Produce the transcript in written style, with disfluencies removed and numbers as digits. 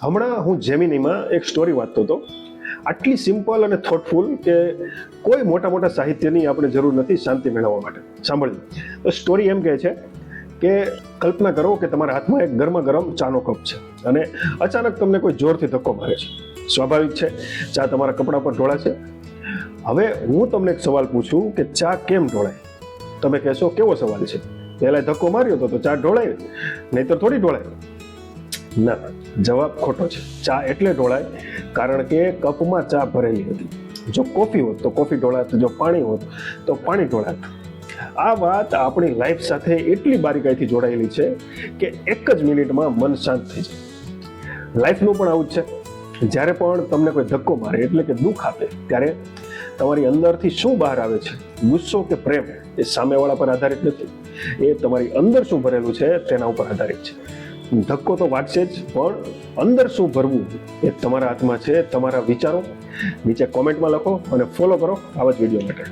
હમણાં હું જેમિનીમાં એક સ્ટોરી વાંચતો હતો. આટલી સિમ્પલ અને થોટફુલ કે કોઈ મોટા મોટા સાહિત્યની આપણે જરૂર નથી શાંતિ મેળવવા માટે. સાંભળજો. તો સ્ટોરી એમ કહે છે કે કલ્પના કરો કે તમારા હાથમાં એક ગરમા ગરમ ચાનો કપ છે અને અચાનક તમને કોઈ જોરથી ધક્કો મારે છે. સ્વાભાવિક છે, ચા તમારા કપડા પર ઢોળાય છે. હવે હું તમને એક સવાલ પૂછું કે ચા કેમ ઢોળાય? તમે કહેશો કેવો સવાલ છે, પહેલા ધક્કો માર્યો હતો તો ચા ઢોળાય, નહીતર થોડી ઢોળાય. ના, જવાબ ખોટો છે. ચા એટલે ઢોળાય કારણ કે કપમાં ચા ભરેલી હતી. જો કોફી હોત તો કોફી ઢોળાત, જો પાણી હોત તો પાણી ઢોળાત. આ વાત આપણી લાઈફ સાથે એટલી બારીકાઈથી જોડાયેલી છે કે એક જ મિનિટમાં મન શાંત થઈ જાય. લાઈફનું પણ આવું જ છે. જ્યારે પણ તમને કોઈ ધક્કો મારે એટલે કે દુઃખ આપે ત્યારે તમારી અંદરથી શું બહાર આવે છે, ગુસ્સો કે પ્રેમ, એ સામેવાળા પર આધારિત નથી. એ તમારી અંદર શું ભરેલું છે તેના ઉપર આધારિત છે. ધક્કો તો વાગશે જ, પણ અંદર શું ભરવું એ તમારા હાથમાં છે. તમારા વિચારો નીચે કોમેન્ટમાં લખો અને ફોલો કરો આવા જ વિડીયો માટે.